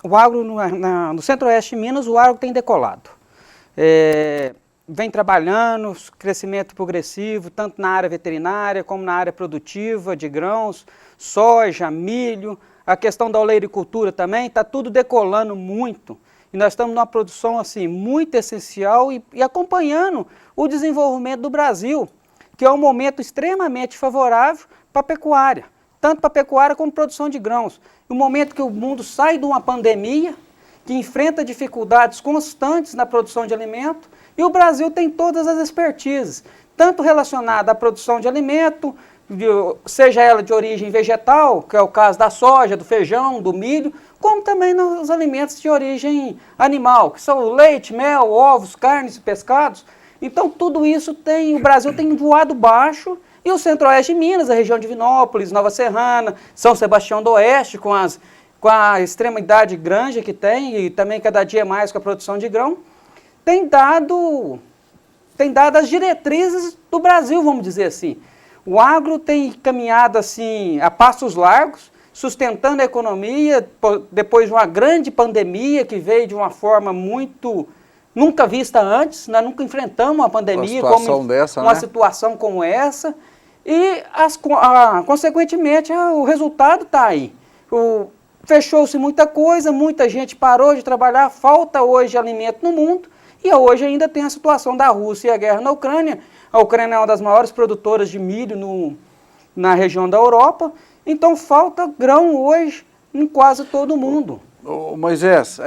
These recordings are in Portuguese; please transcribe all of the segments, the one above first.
o agro no Centro-Oeste de Minas, o agro tem decolado. Vem trabalhando, crescimento progressivo, tanto na área veterinária como na área produtiva de grãos, soja, milho, a questão da oleicultura também, está tudo decolando muito. E nós estamos numa produção assim, muito essencial e acompanhando o desenvolvimento do Brasil, que é um momento extremamente favorável para a pecuária, tanto para a pecuária como produção de grãos. No momento que o mundo sai de uma pandemia, que enfrenta dificuldades constantes na produção de alimento, e o Brasil tem todas as expertises, tanto relacionada à produção de alimento, seja ela de origem vegetal, que é o caso da soja, do feijão, do milho, como também nos alimentos de origem animal, que são o leite, mel, ovos, carnes e pescados. Então tudo isso o Brasil tem voado baixo, e o Centro-Oeste de Minas, a região de Divinópolis, Nova Serrana, São Sebastião do Oeste, com a extremidade grande que tem, e também cada dia mais com a produção de grão, tem dado as diretrizes do Brasil, vamos dizer assim. O agro tem caminhado assim a passos largos, sustentando a economia, depois de uma grande pandemia que veio de uma forma nunca vista antes. Nós nunca enfrentamos uma pandemia uma situação como essa, e consequentemente o resultado está aí. Fechou-se muita coisa, muita gente parou de trabalhar, falta hoje alimento no mundo, e hoje ainda tem a situação da Rússia e a guerra na Ucrânia. A Ucrânia é uma das maiores produtoras de milho na região da Europa, então falta grão hoje em quase todo o mundo. Moisés,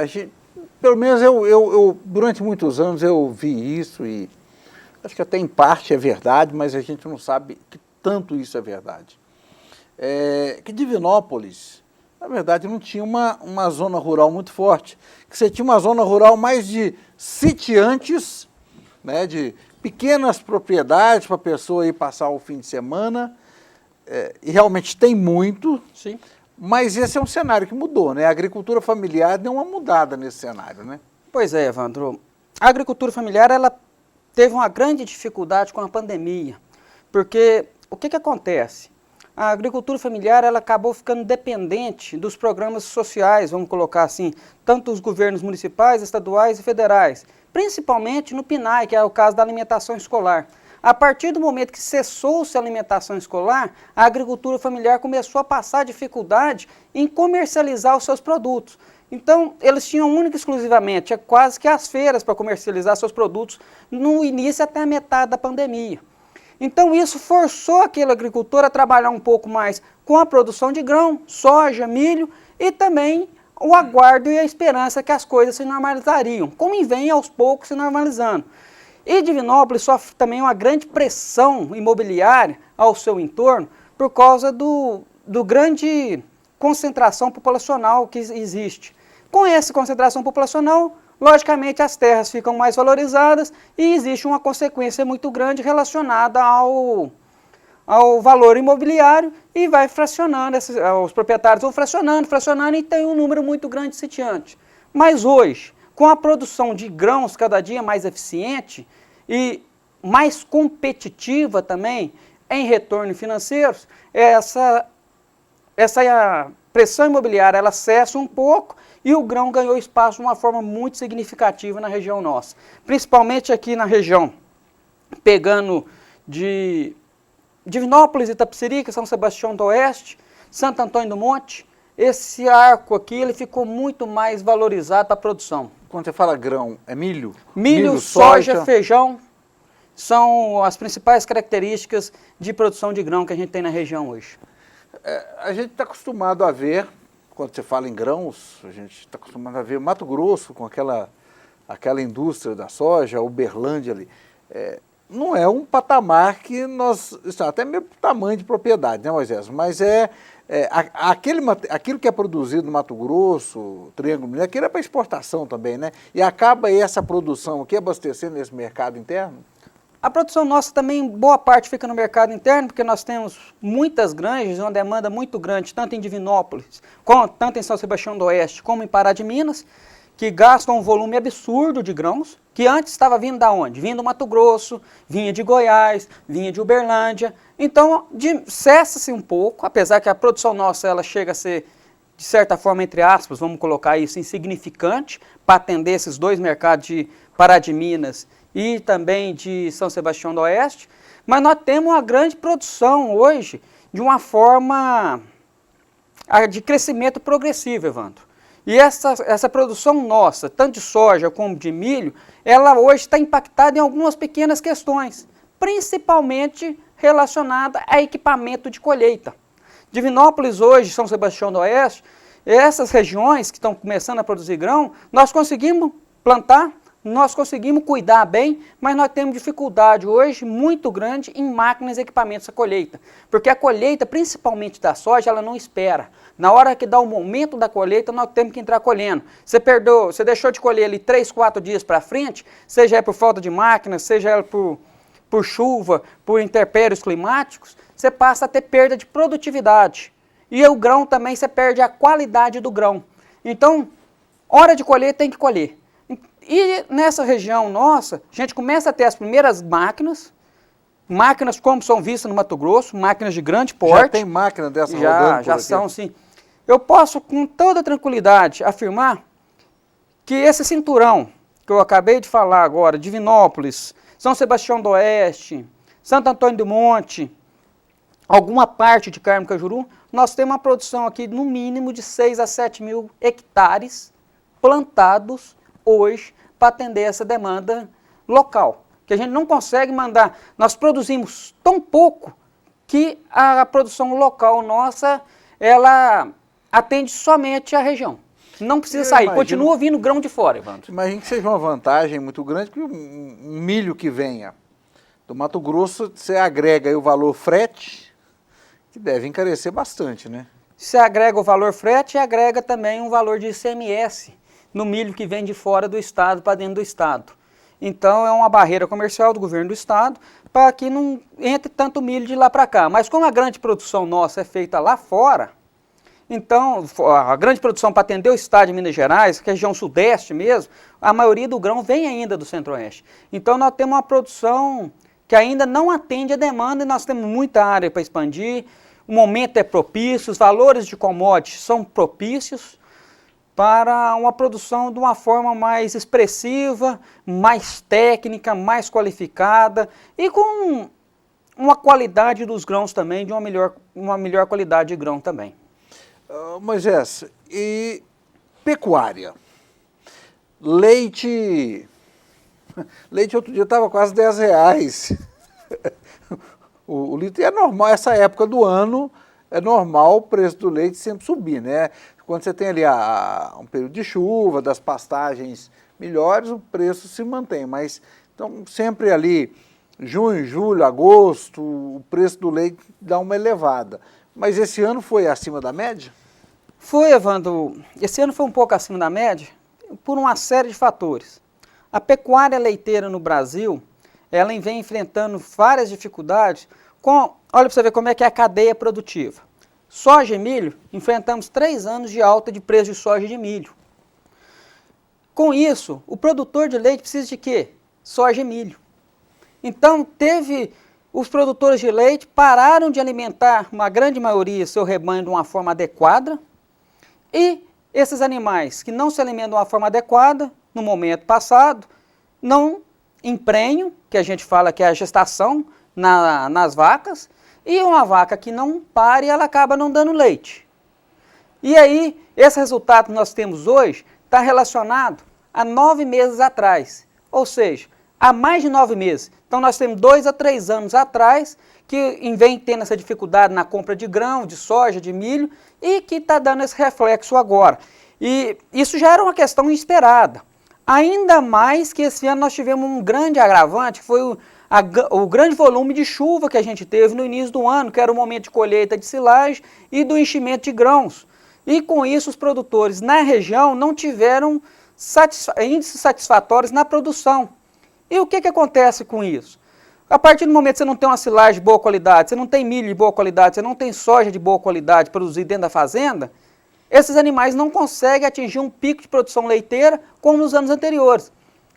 pelo menos eu durante muitos anos eu vi isso, e acho que até em parte é verdade, mas a gente não sabe que tanto isso é verdade. Que Divinópolis, na verdade, não tinha uma zona rural muito forte, que você tinha uma zona rural mais de sitiantes, né, de pequenas propriedades para a pessoa ir passar o fim de semana, e realmente tem muito. Sim. Mas esse é um cenário que mudou, né? A agricultura familiar deu uma mudada nesse cenário, né? Pois é, Evandro. A agricultura familiar, ela teve uma grande dificuldade com a pandemia, porque o que acontece? A agricultura familiar, ela acabou ficando dependente dos programas sociais, vamos colocar assim, tanto os governos municipais, estaduais e federais, principalmente no PNAE, que é o caso da alimentação escolar. A partir do momento que cessou-se a alimentação escolar, a agricultura familiar começou a passar dificuldade em comercializar os seus produtos. Então, eles tinham única e exclusivamente, quase que as feiras para comercializar seus produtos no início até a metade da pandemia. Então, isso forçou aquele agricultor a trabalhar um pouco mais com a produção de grão, soja, milho, e também o aguardo e a esperança que as coisas se normalizariam, como vem aos poucos se normalizando. E Divinópolis sofre também uma grande pressão imobiliária ao seu entorno por causa do grande concentração populacional que existe. Com essa concentração populacional, logicamente as terras ficam mais valorizadas e existe uma consequência muito grande relacionada ao valor imobiliário, e vai fracionando, os proprietários vão fracionando e tem um número muito grande de sitiantes. Mas hoje, com a produção de grãos cada dia mais eficiente e mais competitiva também em retorno financeiros, essa pressão imobiliária ela cessa um pouco, e o grão ganhou espaço de uma forma muito significativa na região nossa. Principalmente aqui na região, pegando de Divinópolis, Itapecerica, São Sebastião do Oeste, Santo Antônio do Monte. Esse arco aqui ele ficou muito mais valorizado para a produção. Quando você fala grão, é milho? Milho, soja, feijão, são as principais características de produção de grão que a gente tem na região hoje. A gente está acostumado a ver, quando você fala em grãos, a gente está acostumado a ver Mato Grosso com aquela indústria da soja, Uberlândia ali. Não é um patamar que nós... até mesmo tamanho de propriedade, né, Moisés? Mas aquilo que é produzido no Mato Grosso, Triângulo Mineiro, aquilo é para exportação também, né? E acaba essa produção aqui abastecendo esse mercado interno? A produção nossa também, boa parte fica no mercado interno, porque nós temos muitas granjas, uma demanda muito grande, tanto em Divinópolis, tanto em São Sebastião do Oeste, como em Pará de Minas, que gastam um volume absurdo de grãos, que antes estava vindo da onde? Vindo do Mato Grosso, vinha de Goiás, vinha de Uberlândia. Então, cessa-se um pouco, apesar que a produção nossa ela chega a ser de certa forma, entre aspas, vamos colocar isso, insignificante, para atender esses dois mercados de Pará de Minas e também de São Sebastião do Oeste, mas nós temos uma grande produção hoje de uma forma de crescimento progressivo, Evandro. E essa produção nossa, tanto de soja como de milho, ela hoje está impactada em algumas pequenas questões, principalmente relacionada a equipamento de colheita. Divinópolis hoje, São Sebastião do Oeste, essas regiões que estão começando a produzir grão, nós conseguimos plantar, nós conseguimos cuidar bem, mas nós temos dificuldade hoje muito grande em máquinas e equipamentos da colheita. Porque a colheita, principalmente da soja, ela não espera. Na hora que dá o momento da colheita, nós temos que entrar colhendo. Você deixou de colher ali 3, 4 dias para frente, seja por falta de máquina, seja por chuva, por intempéries climáticos, você passa a ter perda de produtividade. E o grão também, você perde a qualidade do grão. Então, hora de colher, tem que colher. E nessa região nossa, a gente começa a ter as primeiras máquinas como são vistas no Mato Grosso, máquinas de grande porte. Já tem máquina dessa rodando Já são, sim. Eu posso, com toda tranquilidade, afirmar que esse cinturão que eu acabei de falar agora, Divinópolis, São Sebastião do Oeste, Santo Antônio do Monte, alguma parte de Carmo Cajuru, nós temos uma produção aqui no mínimo de 6 a 7 mil hectares plantados hoje para atender essa demanda local, que a gente não consegue mandar. Nós produzimos tão pouco que a produção local nossa, ela atende somente a região. Não precisa sair, continua vindo grão de fora, Evandro. Imagino que seja uma vantagem muito grande, que o milho que venha do Mato Grosso, você agrega aí o valor frete, que deve encarecer bastante, né? Você agrega o valor frete e agrega também um valor de ICMS no milho que vem de fora do estado para dentro do estado. Então é uma barreira comercial do governo do estado para que não entre tanto milho de lá para cá. Mas como a grande produção nossa é feita lá fora, então a grande produção para atender o estado de Minas Gerais, que é a região sudeste mesmo, a maioria do grão vem ainda do centro-oeste. Então nós temos uma produção que ainda não atende a demanda e nós temos muita área para expandir, o momento é propício, os valores de commodities são propícios para uma produção de uma forma mais expressiva, mais técnica, mais qualificada e com uma qualidade dos grãos também, de uma melhor qualidade de grão também. Moisés, e pecuária? Leite outro dia estava quase R$10. O litro é normal, essa época do ano é normal o preço do leite sempre subir, né? Quando você tem ali um período de chuva, das pastagens melhores, o preço se mantém. Mas, então, sempre ali, junho, julho, agosto, o preço do leite dá uma elevada. Mas esse ano foi acima da média? Foi, Evandro. Esse ano foi um pouco acima da média por uma série de fatores. A pecuária leiteira no Brasil, ela vem enfrentando várias dificuldades. Olha para você ver como é que é a cadeia produtiva. Soja e milho, enfrentamos 3 anos de alta de preço de soja e de milho. Com isso, o produtor de leite precisa de quê? Soja e milho. Então, os produtores de leite pararam de alimentar, uma grande maioria, seu rebanho de uma forma adequada, e esses animais que não se alimentam de uma forma adequada, no momento passado, não emprenham, que a gente fala que é a gestação nas vacas, e uma vaca que não pare, ela acaba não dando leite. E aí, esse resultado que nós temos hoje está relacionado a 9 meses atrás, ou seja, há mais de 9 meses. Então nós temos 2 a 3 anos atrás que vem tendo essa dificuldade na compra de grão, de soja, de milho, e que está dando esse reflexo agora. E isso já era uma questão esperada. Ainda mais que esse ano nós tivemos um grande agravante, que foi o grande volume de chuva que a gente teve no início do ano, que era o momento de colheita de silagem e do enchimento de grãos. E com isso os produtores na região não tiveram índices satisfatórios na produção. E o que acontece com isso? A partir do momento que você não tem uma silagem de boa qualidade, você não tem milho de boa qualidade, você não tem soja de boa qualidade produzida dentro da fazenda, esses animais não conseguem atingir um pico de produção leiteira como nos anos anteriores.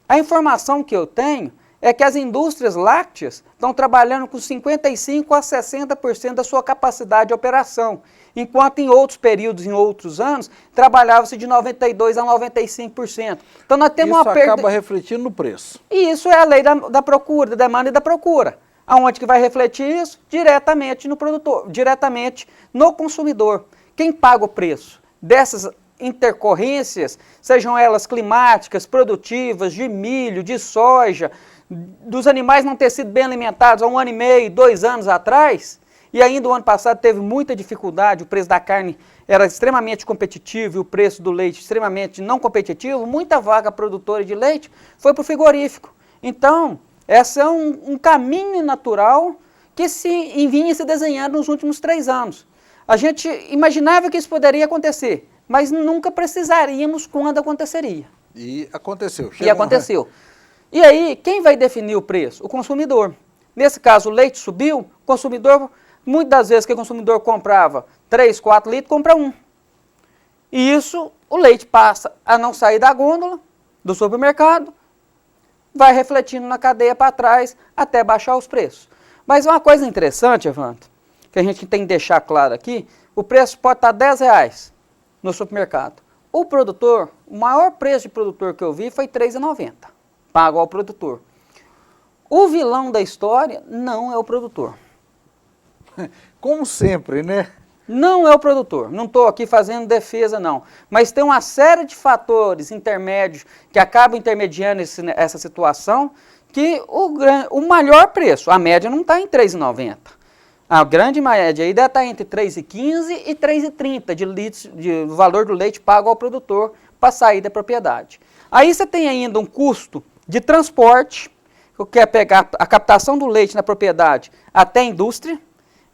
A informação que eu tenho é que as indústrias lácteas estão trabalhando com 55% a 60% da sua capacidade de operação, enquanto em outros períodos, em outros anos, trabalhava-se de 92% a 95%. Então nós temos Isso uma perda... acaba refletindo no preço. E isso é a lei da procura, da demanda e da procura. Aonde que vai refletir isso? Diretamente no produtor, diretamente no consumidor. Quem paga o preço dessas intercorrências, sejam elas climáticas, produtivas, de milho, de soja, dos animais não ter sido bem alimentados há 1 ano e meio, 2 anos atrás, e ainda o ano passado teve muita dificuldade, o preço da carne era extremamente competitivo e o preço do leite extremamente não competitivo, muita vaca produtora de leite foi para o frigorífico. Então, esse é um caminho natural que vinha se desenhando nos últimos 3 anos. A gente imaginava que isso poderia acontecer, mas nunca precisaríamos quando aconteceria. E aconteceu. E aconteceu. E aí, quem vai definir o preço? O consumidor. Nesse caso, o leite subiu, o consumidor, muitas das vezes que o consumidor comprava 3, 4 litros, compra 1. E isso, o leite passa a não sair da gôndola, do supermercado, vai refletindo na cadeia para trás, até baixar os preços. Mas uma coisa interessante, Evandro, que a gente tem que deixar claro aqui, o preço pode estar R$10 no supermercado. O produtor, o maior preço de produtor que eu vi foi R$3,90. Pago ao produtor. O vilão da história não é o produtor. Como sempre, né? Não é o produtor. Não estou aqui fazendo defesa, não. Mas tem uma série de fatores intermédios que acabam intermediando essa situação, que o maior preço, a média não está em R$3,90. A grande média aí deve estar entre R$3,15 e R$3,30 de valor do leite pago ao produtor para sair da propriedade. Aí você tem ainda um custo de transporte, que é pegar a captação do leite na propriedade até a indústria.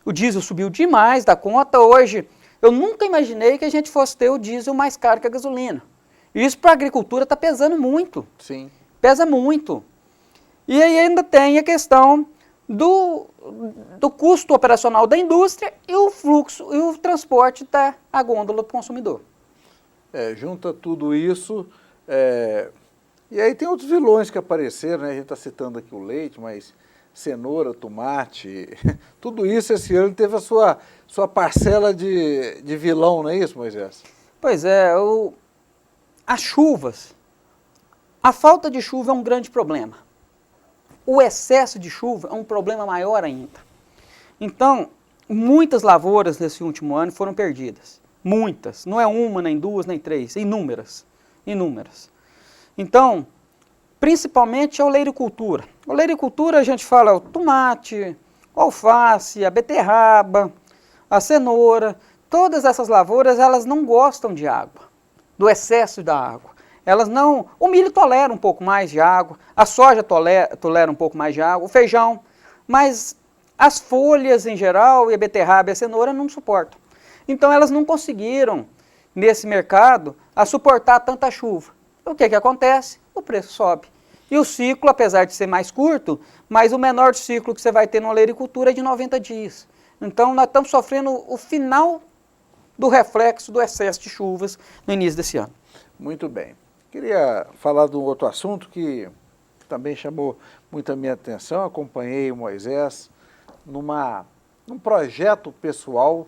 O diesel subiu demais da conta. Hoje, eu nunca imaginei que a gente fosse ter o diesel mais caro que a gasolina. Isso para a agricultura está pesando muito. Sim. Pesa muito. E aí ainda tem a questão do custo operacional da indústria e o fluxo e o transporte da gôndola para o consumidor. Junta tudo isso, e aí tem outros vilões que apareceram, né? A gente está citando aqui o leite, mas cenoura, tomate, tudo isso esse ano teve a sua parcela de vilão, não é isso, Moisés? Pois é, as chuvas, a falta de chuva é um grande problema. O excesso de chuva é um problema maior ainda. Então, muitas lavouras nesse último ano foram perdidas. Muitas. Não é uma, nem duas, nem três. Inúmeras. Inúmeras. Então, principalmente a oleicultura. A oleicultura a gente fala o tomate, o alface, a beterraba, a cenoura. Todas essas lavouras, elas não gostam de água, do excesso da água. Elas não... O milho tolera um pouco mais de água, a soja tolera um pouco mais de água, o feijão, mas as folhas em geral e a beterraba e a cenoura não suportam. Então elas não conseguiram, nesse mercado, a suportar tanta chuva. O que acontece? O preço sobe. E o ciclo, apesar de ser mais curto, mas o menor ciclo que você vai ter na oleicultura é de 90 dias. Então nós estamos sofrendo o final do reflexo do excesso de chuvas no início desse ano. Muito bem. Queria falar de um outro assunto que também chamou muito a minha atenção. Acompanhei o Moisés num projeto pessoal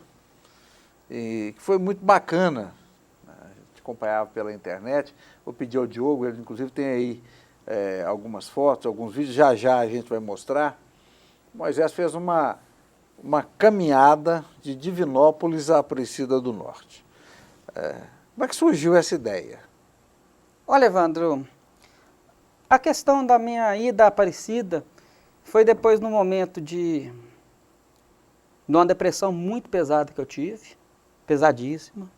que foi muito bacana. A gente acompanhava pela internet. Vou pedir ao Diogo, ele inclusive tem aí algumas fotos, alguns vídeos, já a gente vai mostrar. O Moisés fez uma caminhada de Divinópolis à Aparecida do Norte. Como é que surgiu essa ideia? Olha, Evandro, a questão da minha ida à Aparecida foi depois num momento de uma depressão muito pesada que eu tive, pesadíssima,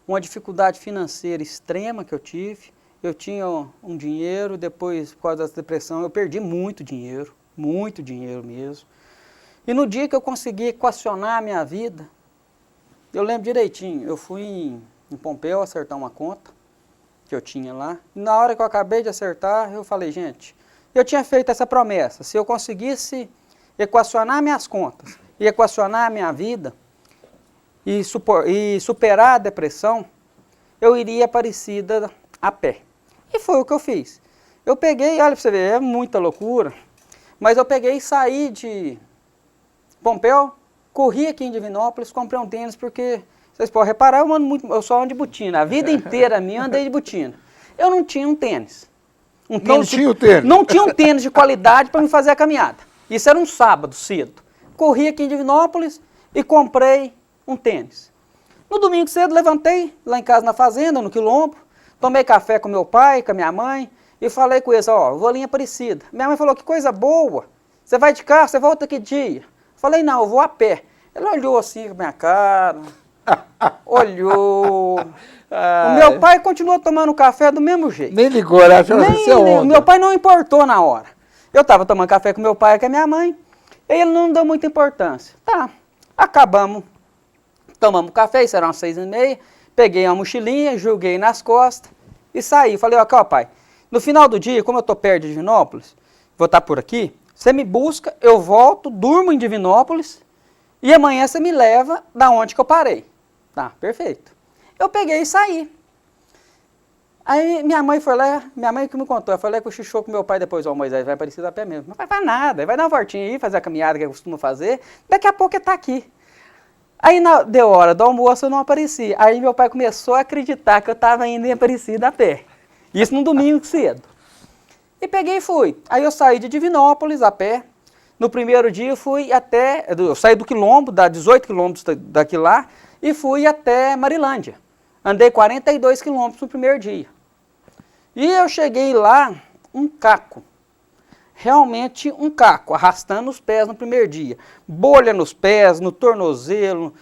uma dificuldade financeira extrema que eu tive. Eu tinha um dinheiro, depois, por causa dessa depressão, eu perdi muito dinheiro mesmo. E no dia que eu consegui equacionar a minha vida, eu lembro direitinho, eu fui em Pompéu acertar uma conta que eu tinha lá. E na hora que eu acabei de acertar, eu falei, gente, eu tinha feito essa promessa, se eu conseguisse equacionar minhas contas e equacionar a minha vida e superar a depressão, eu iria a Aparecida a pé. E foi o que eu fiz. Eu peguei, olha pra você ver, é muita loucura, mas eu peguei e saí de Pompéu, corri aqui em Divinópolis, comprei um tênis, porque vocês podem reparar, eu só ando de botina. A vida inteira minha eu andei de botina. Eu não tinha um tênis. Não tinha o tênis? Não tinha um tênis de qualidade para me fazer a caminhada. Isso era um sábado cedo. Corri aqui em Divinópolis e comprei um tênis. No domingo cedo levantei, lá em casa na fazenda, no Quilombo, tomei café com meu pai, com a minha mãe, e falei com eles, ó, vou ali em Aparecida. Minha mãe falou, que coisa boa, você vai de carro, você volta que dia? Falei, não, eu vou a pé. Ela olhou assim com a minha cara, olhou. O meu pai continuou tomando café do mesmo jeito. Nem ligou, né? O meu pai não importou na hora. Eu estava tomando café com meu pai e com a minha mãe, e ele não deu muita importância. Tá, acabamos, tomamos café, isso eram umas 6h30, peguei uma mochilinha, joguei nas costas e saí. Falei, ó, pai, no final do dia, como eu estou perto de Divinópolis, vou estar por aqui, você me busca, eu volto, durmo em Divinópolis e amanhã você me leva da onde que eu parei. Tá, perfeito. Eu peguei e saí. Aí minha mãe foi lá, minha mãe que me contou, eu falei com o Xuxô com meu pai depois, ó, Moisés, vai aparecer a pé mesmo. Mas vai nada, vai dar uma voltinha aí, fazer a caminhada que eu costumo fazer, daqui a pouco ele tá aqui. Aí deu hora do almoço, eu não apareci. Aí meu pai começou a acreditar que eu estava indo em Aparecida a pé. Isso no domingo cedo. E peguei e fui. Aí eu saí de Divinópolis a pé. No primeiro dia eu saí do Quilombo, dá 18 quilômetros daqui lá, e fui até Marilândia. Andei 42 quilômetros no primeiro dia. E eu cheguei lá, um caco. Realmente um caco, arrastando os pés no primeiro dia. Bolha nos pés, no tornozelo,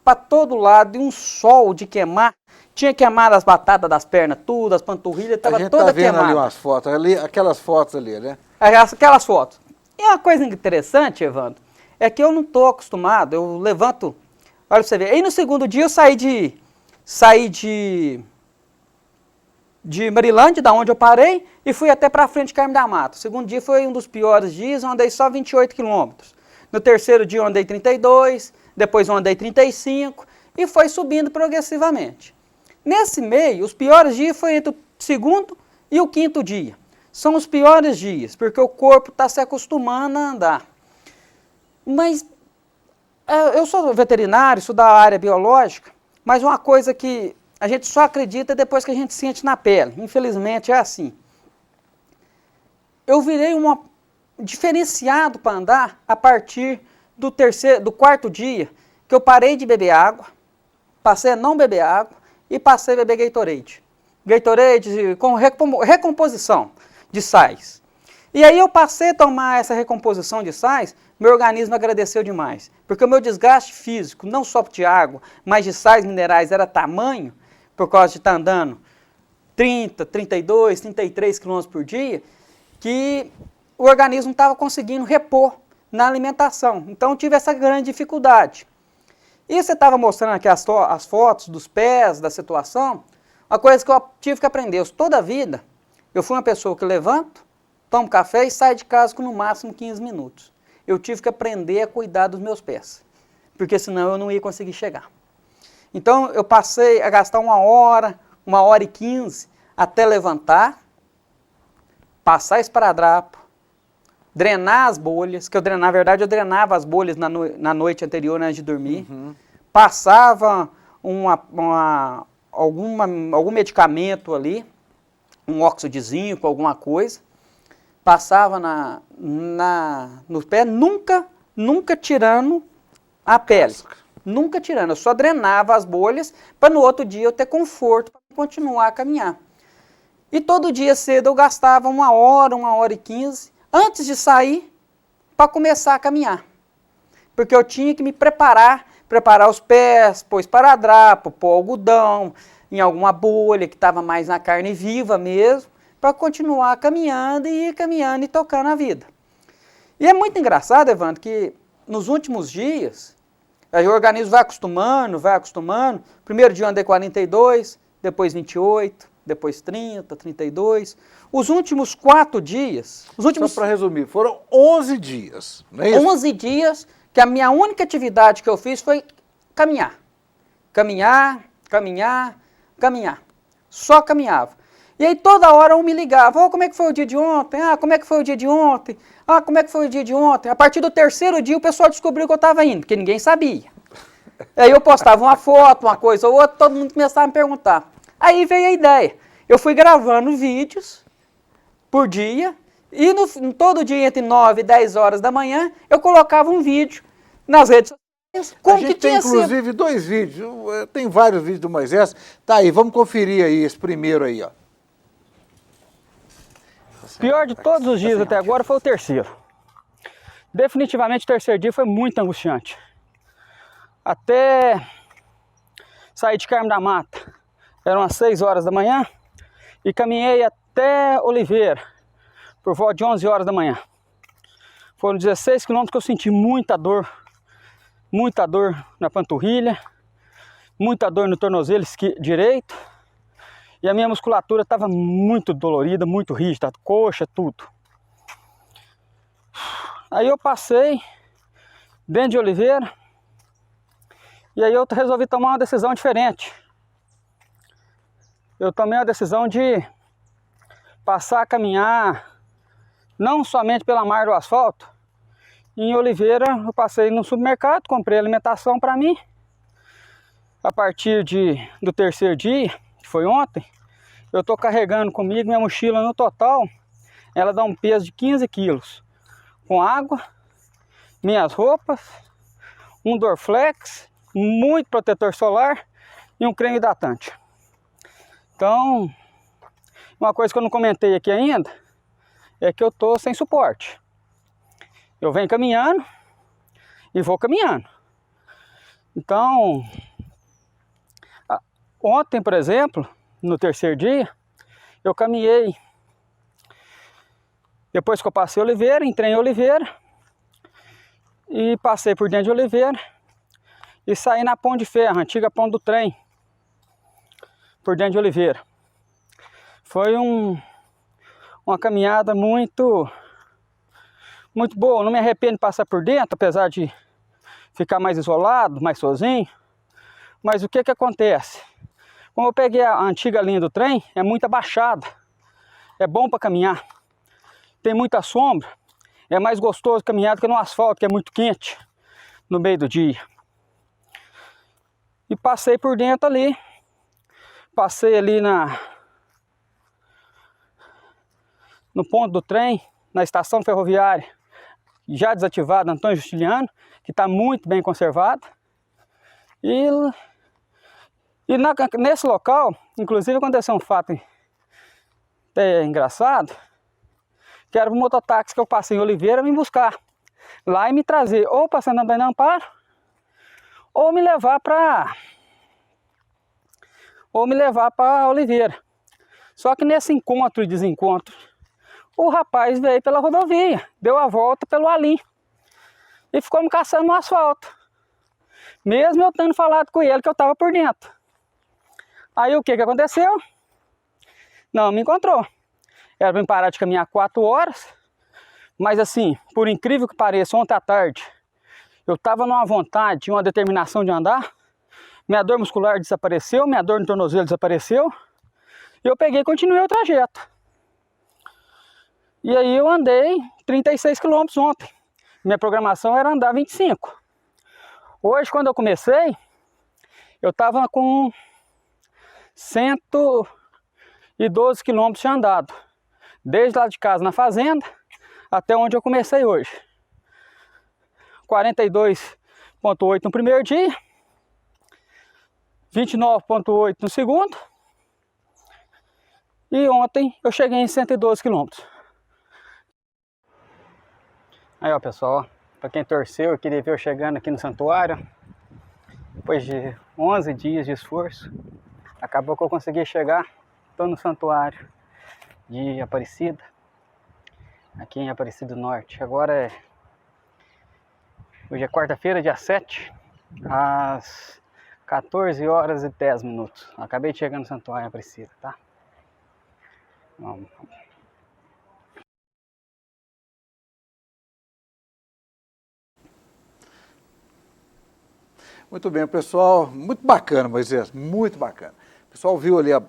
para todo lado, e um sol de queimar. Tinha queimado as batatas das pernas, tudo, as panturrilhas, estava toda queimada. A gente tá vendo ali umas fotos, aquelas fotos ali, né? Aquelas fotos. E uma coisa interessante, Evandro, é que eu não estou acostumado, eu levanto, olha pra você ver, aí no segundo dia eu saí de Marilândia, da onde eu parei, e fui até para frente de Carmo da Mata. O segundo dia foi um dos piores dias, eu andei só 28 quilômetros. No terceiro dia eu andei 32, depois eu andei 35, e foi subindo progressivamente. Nesse meio, os piores dias foi entre o segundo e o quinto dia. São os piores dias, porque o corpo está se acostumando a andar. Mas eu sou veterinário, sou da área biológica, mas uma coisa que a gente só acredita depois que a gente sente na pele. Infelizmente é assim. Eu virei diferenciado para andar a partir do quarto dia, que eu parei de beber água, passei a não beber água e passei a beber Gatorade. Gatorade com recomposição de sais. E aí eu passei a tomar essa recomposição de sais, meu organismo agradeceu demais. Porque o meu desgaste físico, não só de água, mas de sais minerais, era tamanho, por causa de estar andando 30, 32, 33 km por dia, que o organismo estava conseguindo repor na alimentação. Então eu tive essa grande dificuldade. E você estava mostrando aqui as fotos dos pés, da situação, uma coisa que eu tive que aprender. Toda a vida, eu fui uma pessoa que levanto, tomo café e saio de casa com no máximo 15 minutos. Eu tive que aprender a cuidar dos meus pés, porque senão eu não ia conseguir chegar. Então eu passei a gastar 1h e 15 até levantar, passar esparadrapo, drenar as bolhas, na verdade eu drenava as bolhas na noite anterior antes de dormir, passava algum medicamento ali, um óxido de zinco, alguma coisa, passava no pé, nunca tirando a pele. Nunca tirando, eu só drenava as bolhas para no outro dia eu ter conforto para continuar a caminhar. E todo dia cedo eu gastava 1h e 15 antes de sair para começar a caminhar. Porque eu tinha que me preparar os pés, pôr esparadrapo, pôr algodão, em alguma bolha que estava mais na carne viva mesmo, para continuar caminhando e tocando a vida. E é muito engraçado, Evandro, que nos últimos dias, aí o organismo vai acostumando. Primeiro dia eu andei 42, depois 28, depois 30, 32. Os últimos 4 dias... Só para resumir, foram 11 dias, não é isso? 11 dias que a minha única atividade que eu fiz foi caminhar. Caminhar. Só caminhava. E aí toda hora um me ligava, como é que foi o dia de ontem? Como é que foi o dia de ontem? Como é que foi o dia de ontem? A partir do terceiro dia o pessoal descobriu que eu estava indo, porque ninguém sabia. Aí eu postava uma foto, uma coisa ou outra, todo mundo começava a me perguntar. Aí veio a ideia. Eu fui gravando vídeos por dia, e todo dia entre 9 e 10 horas da manhã, eu colocava um vídeo nas redes sociais. A gente tem inclusive 2 vídeos, tem vários vídeos do Moisés. Tá aí, vamos conferir aí esse primeiro aí, ó. Pior de todos os dias até agora foi o terceiro. Definitivamente o terceiro dia foi muito angustiante. Até sair de Carmo da Mata, eram as 6 horas da manhã, e caminhei até Oliveira, por volta de 11 horas da manhã. Foram 16 quilômetros que eu senti muita dor na panturrilha, muita dor no tornozelo direito, e a minha musculatura estava muito dolorida, muito rígida, coxa, tudo. Aí eu passei dentro de Oliveira, e aí eu resolvi tomar uma decisão diferente. Eu tomei a decisão de passar a caminhar não somente pela margem do asfalto. Em Oliveira eu passei no supermercado, comprei alimentação para mim. A partir do terceiro dia, que foi ontem, eu estou carregando comigo minha mochila no total. Ela dá um peso de 15 quilos. Com água, minhas roupas, um Dorflex, muito protetor solar e um creme hidratante. Então, uma coisa que eu não comentei aqui ainda é que eu estou sem suporte. Eu venho caminhando e vou caminhando. Então, ontem, por exemplo, no terceiro dia, eu caminhei. Depois que eu passei Oliveira, entrei em Oliveira e passei por dentro de Oliveira e saí na Ponte de Ferro, antiga ponte do trem, por dentro de Oliveira. Foi uma caminhada muito boa. Eu não me arrependo de passar por dentro, apesar de ficar mais isolado, mais sozinho. Mas o que acontece? Como eu peguei a antiga linha do trem, é muito abaixada. É bom para caminhar. Tem muita sombra. É mais gostoso caminhar do que no asfalto, que é muito quente no meio do dia. E passei por dentro ali. Passei ali no ponto do trem, na estação ferroviária, já desativada, Antônio Justiniano, que está muito bem conservada. E nesse local, inclusive, aconteceu um fato até engraçado, que era o mototáxi que eu passei em Oliveira me buscar lá e me trazer ou para Santo Antônio do Amparo, ou me levar para Oliveira. Só que nesse encontro e desencontro, o rapaz veio pela rodovia, deu a volta pelo Alim e ficou me caçando no asfalto, mesmo eu tendo falado com ele que eu estava por dentro. Aí o que aconteceu? Não me encontrou. Era para me parar de caminhar 4 horas, mas assim, por incrível que pareça, ontem à tarde eu estava numa vontade, uma determinação de andar. Minha dor muscular desapareceu, minha dor no tornozelo desapareceu, e eu peguei e continuei o trajeto. E aí eu andei 36 quilômetros ontem. Minha programação era andar 25. Hoje, quando eu comecei, eu estava com 112 quilômetros de andado. Desde lá de casa na fazenda, até onde eu comecei hoje. 42,8 no primeiro dia, 29,8 no segundo, e ontem eu cheguei em 112 quilômetros. Aí ó pessoal, para quem torceu e queria ver eu chegando aqui no santuário, depois de 11 dias de esforço, acabou que eu consegui chegar. Estou no santuário de Aparecida, aqui em Aparecida do Norte. Hoje é quarta-feira, dia 7, às 14 horas e 10 minutos. Acabei de chegar no santuário Aparecida, tá? Vamos. Muito bem, pessoal. Muito bacana, Moisés. Muito bacana. O pessoal viu ali a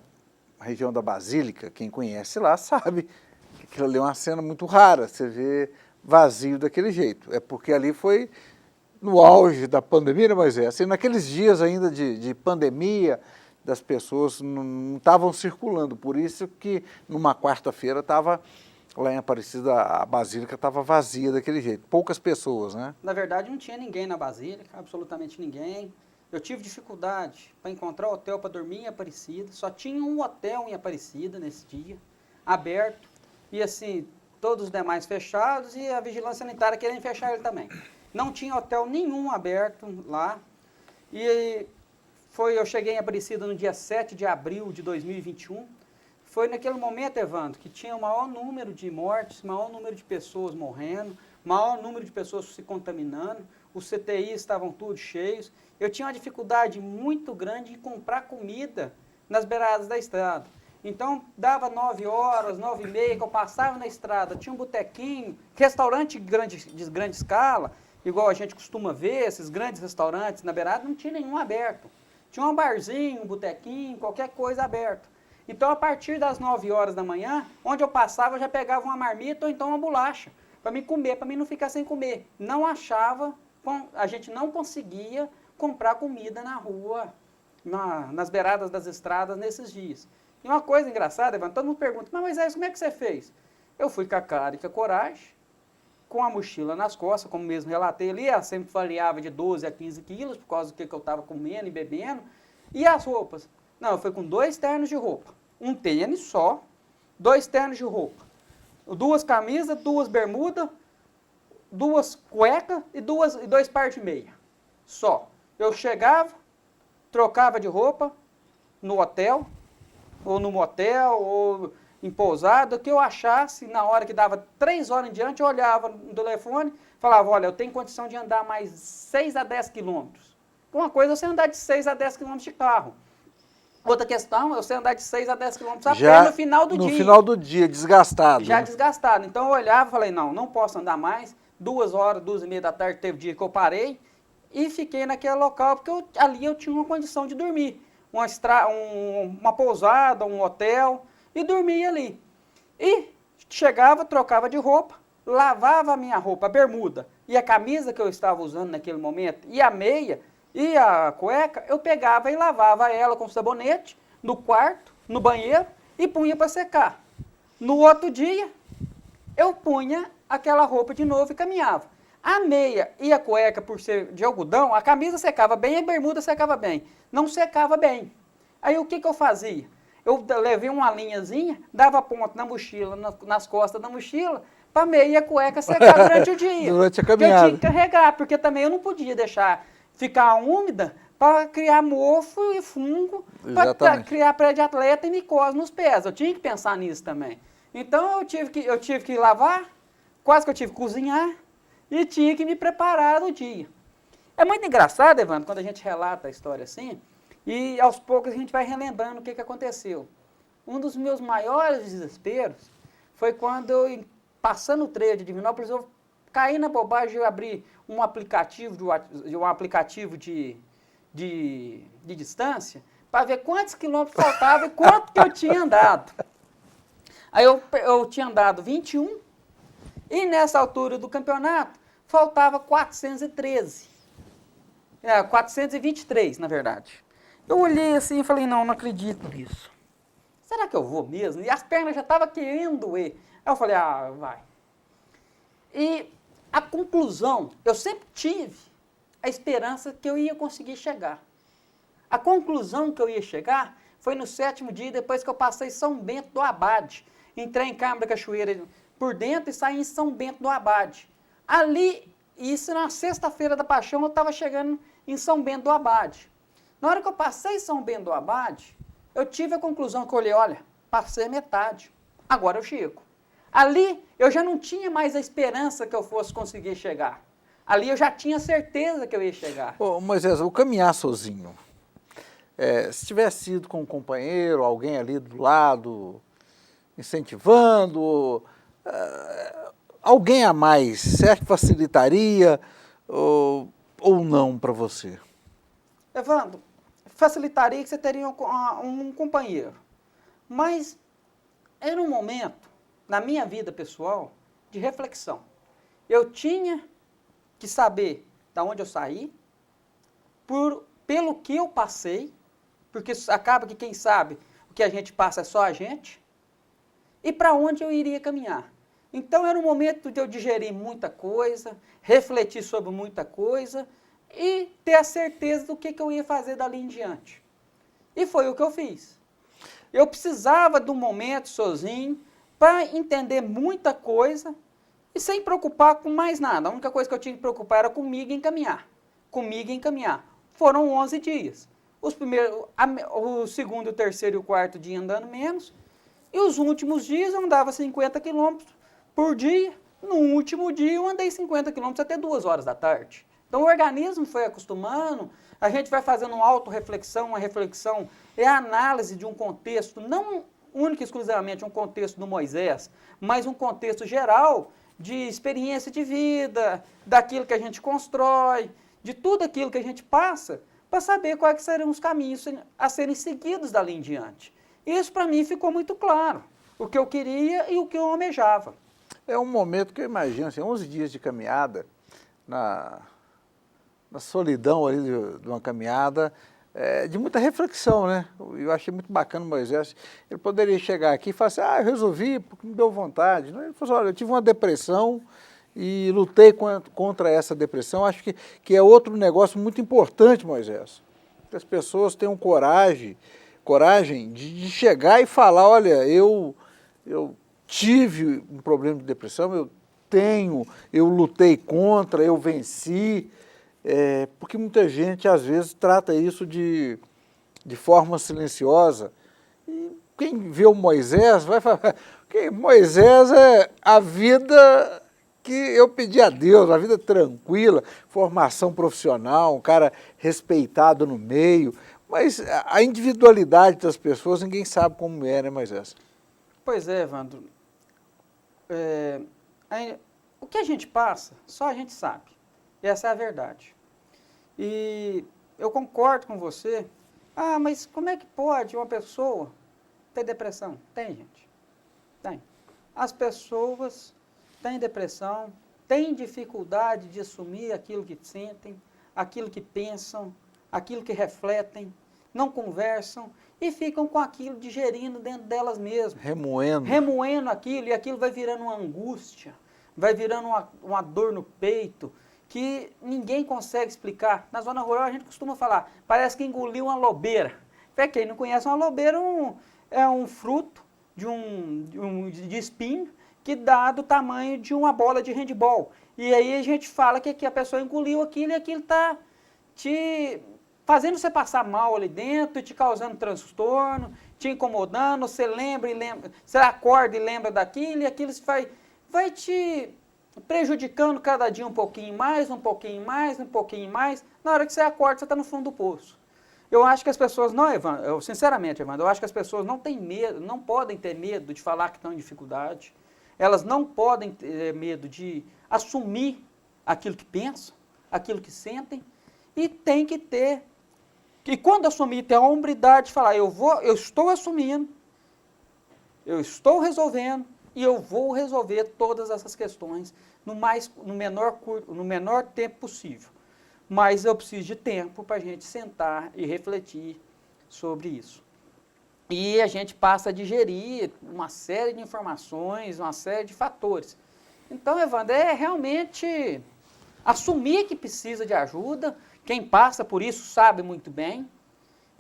a região da Basílica, quem conhece lá sabe que aquilo ali é uma cena muito rara, você vê vazio daquele jeito. É porque ali foi no auge da pandemia, né, Moisés? Assim, naqueles dias ainda de pandemia, das pessoas não estavam circulando, por isso que numa quarta-feira estava lá em Aparecida, a Basílica estava vazia daquele jeito, poucas pessoas, né? Na verdade, não tinha ninguém na Basílica, absolutamente ninguém. Eu tive dificuldade para encontrar hotel para dormir em Aparecida, só tinha um hotel em Aparecida nesse dia, aberto, e assim, todos os demais fechados e a vigilância sanitária querendo fechar ele também. Não tinha hotel nenhum aberto lá, e eu cheguei em Aparecida no dia 7 de abril de 2021, foi naquele momento, Evandro, que tinha o maior número de mortes, maior número de pessoas morrendo, maior número de pessoas se contaminando, os CTIs estavam todos cheios. Eu tinha uma dificuldade muito grande em comprar comida nas beiradas da estrada. Então, dava 9 horas, 9h30, que eu passava na estrada, tinha um botequinho, restaurante de grande escala, igual a gente costuma ver, esses grandes restaurantes na beirada, não tinha nenhum aberto. Tinha um barzinho, um botequinho, qualquer coisa aberto. Então, a partir das 9 horas da manhã, onde eu passava, eu já pegava uma marmita ou então uma bolacha, para me comer, para mim não ficar sem comer. Não achava, a gente não conseguia comprar comida na rua, nas beiradas das estradas nesses dias. E uma coisa engraçada, Evandro, todo mundo pergunta, mas Moisés, como é que você fez? Eu fui com a cara e com a coragem, com a mochila nas costas, como mesmo relatei ali, ela sempre variava de 12 a 15 quilos, por causa do que eu estava comendo e bebendo. E as roupas? Não, eu fui com 2 ternos de roupa, um tênis só, 2 ternos de roupa, 2 camisas, 2 bermudas, 2 cuecas e 2 pares de meia, só. Eu chegava, trocava de roupa no hotel, ou no motel, ou em pousada, que eu achasse, na hora que dava 3 horas em diante, eu olhava no telefone, falava, olha, eu tenho condição de andar mais 6 a 10 quilômetros. Uma coisa é você andar de 6 a 10 quilômetros de carro. Outra questão é você andar de 6 a 10 quilômetros a pé no final do dia. No final do dia, desgastado. Já desgastado. Então eu olhava e falei, não posso andar mais. 2 horas, 2h30 da tarde, teve dia que eu parei e fiquei naquele local, porque ali eu tinha uma condição de dormir. Uma pousada, um hotel, e dormia ali. E chegava, trocava de roupa, lavava a minha roupa, a bermuda e a camisa que eu estava usando naquele momento, e a meia, e a cueca, eu pegava e lavava ela com sabonete, no quarto, no banheiro, e punha para secar. No outro dia, eu punha aquela roupa de novo e caminhava. A meia e a cueca, por ser de algodão, a camisa secava bem e a bermuda secava bem. Não secava bem. Aí o que eu fazia? Eu levei uma linhazinha, dava ponto na mochila, nas costas da mochila, para a meia e a cueca secar durante o dia. Durante a caminhada. Eu tinha que carregar, porque também eu não podia deixar ficar úmida para criar mofo e fungo, para criar pé de atleta e micose nos pés. Eu tinha que pensar nisso também. Então eu tive que lavar, quase que eu tive que cozinhar e tinha que me preparar no dia. É muito engraçado, Evandro, quando a gente relata a história assim, e aos poucos a gente vai relembrando o que aconteceu. Um dos meus maiores desesperos foi quando eu, passando o trecho de Divinópolis, eu caí na bobagem de abrir um aplicativo de distância para ver quantos quilômetros faltava e quanto que eu tinha andado. Aí eu tinha andado 21 e nessa altura do campeonato faltava 413. 423, na verdade. Eu olhei assim e falei, não acredito nisso. Será que eu vou mesmo? E as pernas já estavam querendo doer. Aí eu falei, vai. E a conclusão, eu sempre tive a esperança que eu ia conseguir chegar. A conclusão que eu ia chegar foi no 7º dia, depois que eu passei São Bento do Abade. Entrei em Câmara da Cachoeira por dentro e saí em São Bento do Abade. Ali, isso na sexta-feira da Paixão, eu estava chegando em São Bento do Abade. Na hora que eu passei São Bento do Abade, eu tive a conclusão que eu olhei, olha, passei a metade, agora eu chego. Ali, eu já não tinha mais a esperança que eu fosse conseguir chegar. Ali eu já tinha certeza que eu ia chegar. Ô, Moisés, o caminhar sozinho, se tivesse ido com um companheiro, alguém ali do lado, incentivando, alguém a mais, será que facilitaria ou não para você? Evandro, facilitaria que você teria um companheiro. Mas era um momento, na minha vida pessoal, de reflexão. Eu tinha que saber de onde eu saí, pelo que eu passei, porque acaba que quem sabe o que a gente passa é só a gente, e para onde eu iria caminhar. Então era um momento de eu digerir muita coisa, refletir sobre muita coisa e ter a certeza do que eu ia fazer dali em diante. E foi o que eu fiz. Eu precisava de um momento sozinho para entender muita coisa e sem preocupar com mais nada. A única coisa que eu tinha que preocupar era comigo e encaminhar. Comigo e encaminhar. Foram 11 dias. O segundo, o terceiro e o quarto dia andando menos. E os últimos dias eu andava 50 quilômetros por dia. No último dia eu andei 50 quilômetros até 2 horas da tarde. Então o organismo foi acostumando, a gente vai fazendo uma autorreflexão, uma reflexão, é a análise de um contexto, não único e exclusivamente um contexto do Moisés, mas um contexto geral de experiência de vida, daquilo que a gente constrói, de tudo aquilo que a gente passa, para saber quais seriam os caminhos a serem seguidos dali em diante. Isso para mim ficou muito claro, o que eu queria e o que eu almejava. É um momento que eu imagino, assim, 11 dias de caminhada, na solidão ali de uma caminhada, de muita reflexão, né? Eu achei muito bacana o Moisés. Ele poderia chegar aqui e falar assim, eu resolvi porque me deu vontade. Ele falou assim, olha, eu tive uma depressão e lutei contra essa depressão. Acho que é outro negócio muito importante, Moisés. Que as pessoas tenham coragem de chegar e falar, olha, eu tive um problema de depressão, eu lutei contra, eu venci, porque muita gente, às vezes, trata isso de forma silenciosa. E quem vê o Moisés vai falar, que Moisés é a vida que eu pedi a Deus, uma vida tranquila, formação profissional, um cara respeitado no meio, mas a individualidade das pessoas ninguém sabe como é, né, Moisés? Pois é, Evandro. O que a gente passa, só a gente sabe. Essa é a verdade. E eu concordo com você. Mas como é que pode uma pessoa ter depressão? Tem, gente. Tem. As pessoas têm depressão, têm dificuldade de assumir aquilo que sentem, aquilo que pensam, aquilo que refletem, não conversam e ficam com aquilo digerindo dentro delas mesmas. Remoendo aquilo, e aquilo vai virando uma angústia, vai virando uma dor no peito, que ninguém consegue explicar. Na zona rural a gente costuma falar, parece que engoliu uma lobeira. Para quem não conhece, uma lobeira é um fruto de espinho que dá do tamanho de uma bola de handebol. E aí a gente fala que a pessoa engoliu aquilo e aquilo está te fazendo você passar mal ali dentro, te causando transtorno, te incomodando, você você acorda e lembra daquilo, e aquilo vai te prejudicando cada dia um pouquinho mais, um pouquinho mais, um pouquinho mais. Na hora que você acorda, você está no fundo do poço. Eu acho que as pessoas, sinceramente, Evandro, eu acho que as pessoas não têm medo, não podem ter medo de falar que estão em dificuldade. Elas não podem ter medo de assumir aquilo que pensam, aquilo que sentem, e tem que ter. E quando assumir, ter a hombridade de falar, eu estou assumindo, eu estou resolvendo, e eu vou resolver todas essas questões no menor tempo possível. Mas eu preciso de tempo para a gente sentar e refletir sobre isso. E a gente passa a digerir uma série de informações, uma série de fatores. Então, Evandro, é realmente assumir que precisa de ajuda, quem passa por isso sabe muito bem,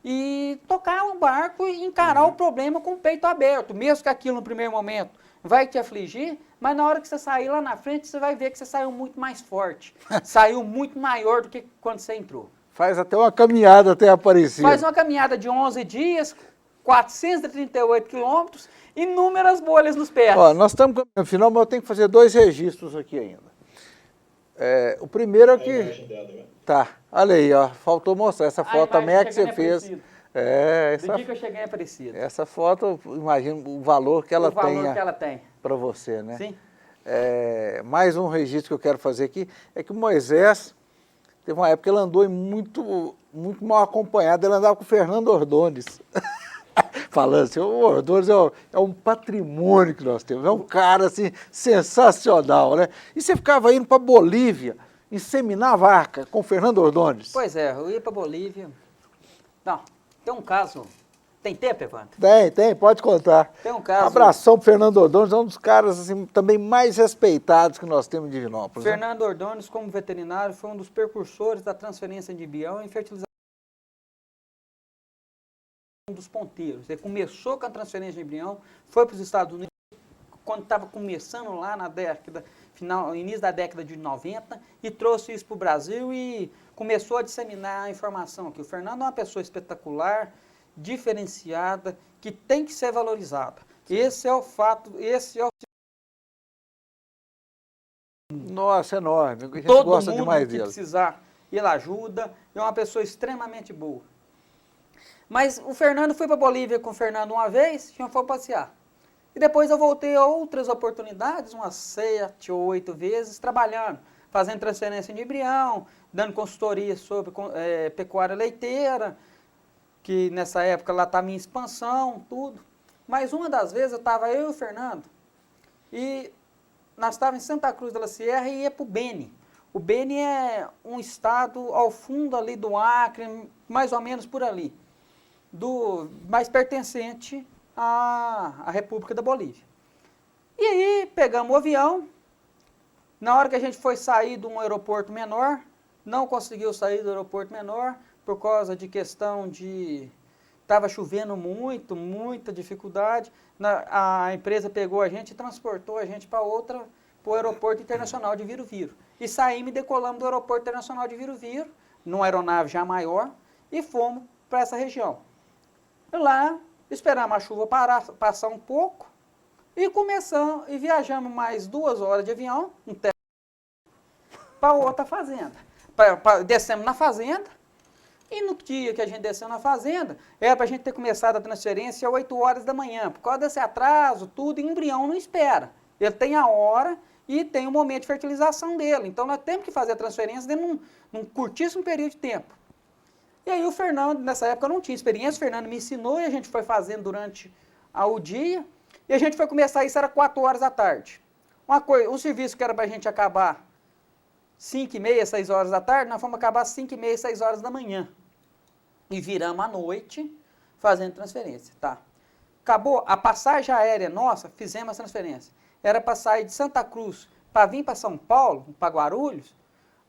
e tocar o barco e encarar o problema com o peito aberto, mesmo que aquilo no primeiro momento vai te afligir, mas na hora que você sair lá na frente, você vai ver que você saiu muito mais forte, saiu muito maior do que quando você entrou. Faz até uma caminhada até Aparecida. Faz uma caminhada de 11 dias, 438 quilômetros, inúmeras bolhas nos pés. Nós estamos no final, mas eu tenho que fazer 2 registros aqui ainda. O primeiro é que... Tá, olha aí, faltou mostrar. Essa foto também é que você fez. Do dia que eu cheguei em Aparecida. Essa foto, imagino o valor que ela tem para você, né? Sim. Mais um registro que eu quero fazer aqui é que o Moisés, teve uma época que ele andou muito, muito mal acompanhado, ele andava com o Fernando Ordones. falando assim, o Ordonez é um patrimônio que nós temos, é um cara assim, sensacional, né? E você ficava indo para Bolívia, inseminar vaca com o Fernando Ordonez. Pois é, eu ia para Bolívia. Não, tem um caso. Tem tempo, Evandro? Tem, pode contar. Tem um caso. Abração pro Fernando Ordonez, é um dos caras assim, também mais respeitados que nós temos em Divinópolis. Fernando Ordonez, como veterinário, foi um dos precursores da transferência de embrião e fertilização. Um dos ponteiros. Ele começou com a transferência de embrião, foi para os Estados Unidos, quando estava começando lá na década, início da década de 90, e trouxe isso para o Brasil e começou a disseminar a informação aqui. O Fernando é uma pessoa espetacular, diferenciada, que tem que ser valorizada. Esse é o fato, esse é o... Nossa, enorme. A gente Todo gosta mundo demais que dele. precisar, ele ajuda, é uma pessoa extremamente boa. Mas o Fernando foi para Bolívia com o Fernando uma vez, já foi passear. E depois eu voltei a outras oportunidades, umas 7 ou 8 vezes, trabalhando, fazendo transferência de embrião, dando consultoria sobre pecuária leiteira, que nessa época lá estava em expansão, tudo. Mas uma das vezes eu estava eu e o Fernando, e nós estávamos em Santa Cruz da Sierra e ia para o Beni. O Beni é um estado ao fundo ali do Acre, mais ou menos por ali, mais pertencente à República da Bolívia. E aí pegamos o avião, na hora que a gente foi sair de um aeroporto menor, não conseguiu sair do aeroporto menor, por causa de questão de... Estava chovendo muito, muita dificuldade. A empresa pegou a gente e transportou a gente para o aeroporto internacional de Viro Viro. E saímos e decolamos do aeroporto internacional de Viro Viro, numa aeronave já maior, e fomos para essa região. Lá, esperamos a chuva passar um pouco, e viajamos mais 2 horas de avião, para outra fazenda. Descemos na fazenda, e no dia que a gente desceu na fazenda, era para a gente ter começado a transferência às 8 horas da manhã. Por causa desse atraso, tudo, e o embrião não espera. Ele tem a hora e tem o momento de fertilização dele. Então, nós temos que fazer a transferência dentro de num curtíssimo período de tempo. E aí o Fernando, nessa época eu não tinha experiência, o Fernando me ensinou e a gente foi fazendo durante o dia. E a gente foi começar isso, era 4 horas da tarde. Um serviço que era para a gente acabar 5h30, 6 horas da tarde, nós fomos acabar 5h30, 6 horas da manhã. E viramos à noite fazendo transferência, tá? Acabou a passagem aérea nossa, fizemos a transferência. Era para sair de Santa Cruz para vir para São Paulo, para Guarulhos,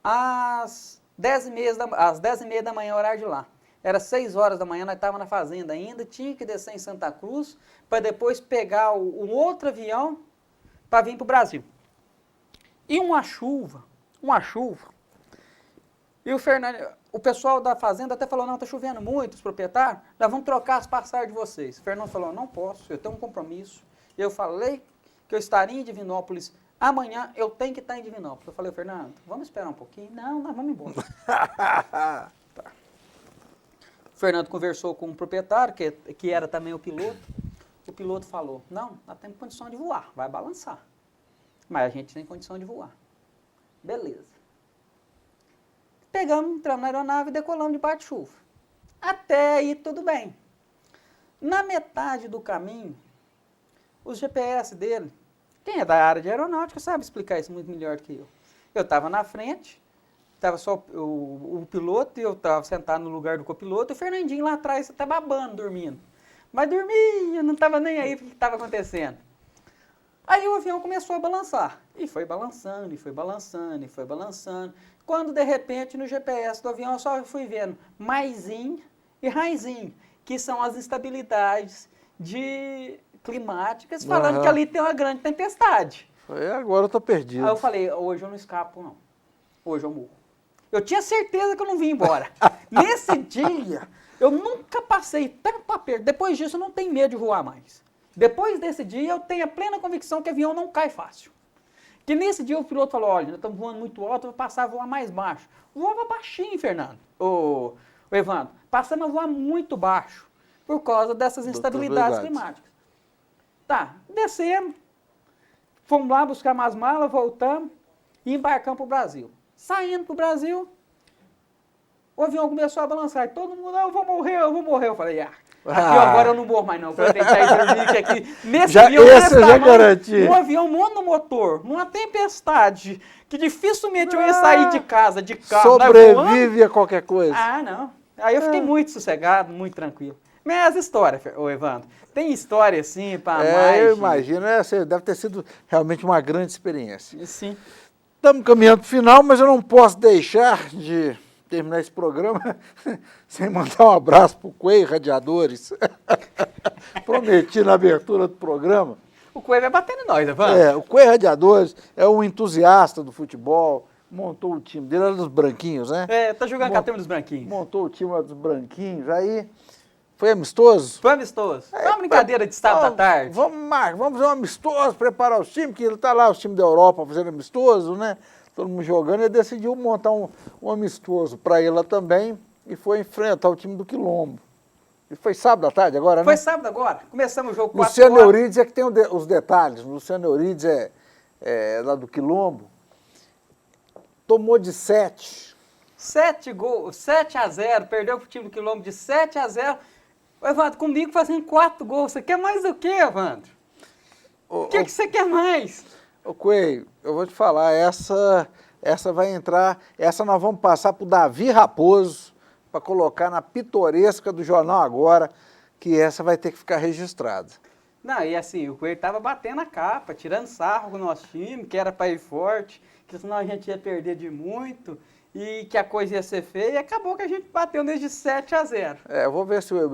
às 10h30 da manhã, horário de lá. Era 6 horas da manhã, nós estávamos na fazenda ainda, tinha que descer em Santa Cruz para depois pegar um outro avião para vir para o Brasil. E uma chuva. E o pessoal da fazenda até falou, não, está chovendo muito, os proprietários, nós vamos trocar as passagens de vocês. O Fernando falou, não posso, eu tenho um compromisso. Eu falei que eu estaria em Divinópolis amanhã, eu tenho que estar em Divinópolis. Eu falei, Fernando, vamos esperar um pouquinho? Não, nós vamos embora. Tá. O Fernando conversou com o proprietário, que era também o piloto. O piloto falou, não, nós temos condição de voar, vai balançar. Mas a gente tem condição de voar. Beleza. Pegamos, entramos na aeronave e decolamos debaixo de chuva. Até aí tudo bem. Na metade do caminho, os GPS dele, quem é da área de aeronáutica sabe explicar isso muito melhor do que eu. Eu estava na frente, estava só o piloto, e eu estava sentado no lugar do copiloto, e o Fernandinho lá atrás estava babando, dormindo. Mas dormia, não estava nem aí para o que estava acontecendo. Aí o avião começou a balançar, e foi balançando, e foi balançando, e foi balançando. Quando, de repente, no GPS do avião, eu só fui vendo maisinho e raizinho, que são as instabilidades climáticas, falando que ali tem uma grande tempestade. Agora eu estou perdido. Aí eu falei, hoje eu não escapo, não. Hoje eu morro. Eu tinha certeza que eu não vim embora. Nesse dia, eu nunca passei tanto aperto. Depois disso, eu não tenho medo de voar mais. Depois desse dia, eu tenho a plena convicção que o avião não cai fácil. Que nesse dia o piloto falou, olha, nós estamos voando muito alto, eu vou passar a voar mais baixo. Voava baixinho, Fernando. O Evandro, passamos a voar muito baixo, por causa dessas instabilidades climáticas. Tá, descemos, fomos lá buscar mais malas, voltamos e embarcamos para o Brasil. Saindo para o Brasil, o avião começou a balançar, todo mundo, eu vou morrer. Eu falei, Aqui agora eu não morro mais não, vou deitar e dormir que aqui, nesse Já, avião esse eu já tamanho, garanti. um avião monomotor, numa tempestade, que dificilmente eu ia sair de casa, de carro, né, voando. Sobrevive a qualquer coisa. Ah, não. Aí eu fiquei muito sossegado, muito tranquilo. Mas história, ô Evandro, tem história assim para mais... Eu imagino, deve ter sido realmente uma grande experiência. Sim. Estamos caminhando para o final, mas eu não posso deixar de terminar esse programa sem mandar um abraço para o Quay Radiadores. Prometi na abertura do programa. O Quay vai bater em nós, Evandro. O Quay Radiadores é um entusiasta do futebol, montou o time dele, era dos branquinhos, né? Tá jogando com a turma dos branquinhos. Montou o time dos branquinhos, aí foi amistoso. Foi amistoso. Foi uma brincadeira de sábado à tarde. Vamos fazer um amistoso, preparar os times, que ele tá lá, os times da Europa fazendo amistoso, né? Todo mundo jogando, ele decidiu montar um amistoso para ele lá também e foi enfrentar o time do Quilombo. E foi sábado à tarde agora, né? Foi sábado agora. Começamos o jogo 4 Luciano horas. Eurides é que tem os detalhes. Luciano Eurides é lá do Quilombo. Tomou de 7. 7 gols, 7-0, perdeu pro time do Quilombo de 7-0. Evandro, comigo fazendo 4 gols. Você quer mais do que, Evandro? O que você quer mais? Ô Quay, eu vou te falar, essa vai entrar, essa nós vamos passar para o Davi Raposo, para colocar na pitoresca do Jornal Agora, que essa vai ter que ficar registrada. Não, e assim, o Coelho tava batendo a capa, tirando sarro com o nosso time, que era para ir forte, que senão a gente ia perder de muito, e que a coisa ia ser feia, e acabou que a gente bateu desde 7-0. Eu vou ver se o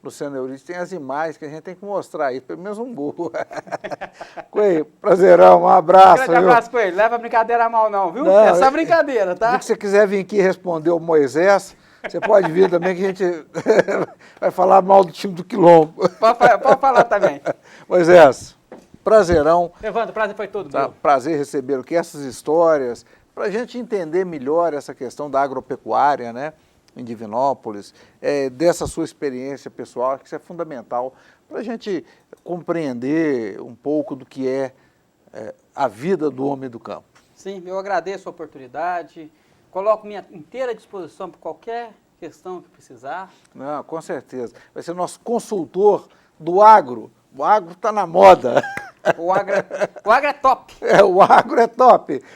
Luciano Eurides, tem as imagens que a gente tem que mostrar aí, pelo menos um gol. Coelho, prazerão, um abraço. Grande abraço, Coelho, leva a brincadeira a mal não, viu? Não, É só brincadeira, tá? Se você quiser vir aqui responder o Moisés, você pode vir também, que a gente vai falar mal do time do Quilombo. Pode falar também. Moisés, prazerão. Evandro, o prazer foi todo Tá? meu. Prazer receber o que essas histórias, para a gente entender melhor essa questão da agropecuária, né, em Divinópolis, dessa sua experiência pessoal, que isso é fundamental para a gente compreender um pouco do que é a vida do homem do campo. Sim, eu agradeço a oportunidade, coloco minha inteira disposição para qualquer questão que precisar. Não, com certeza. Vai ser nosso consultor do agro. O agro está na moda. O agro é top. O agro é top.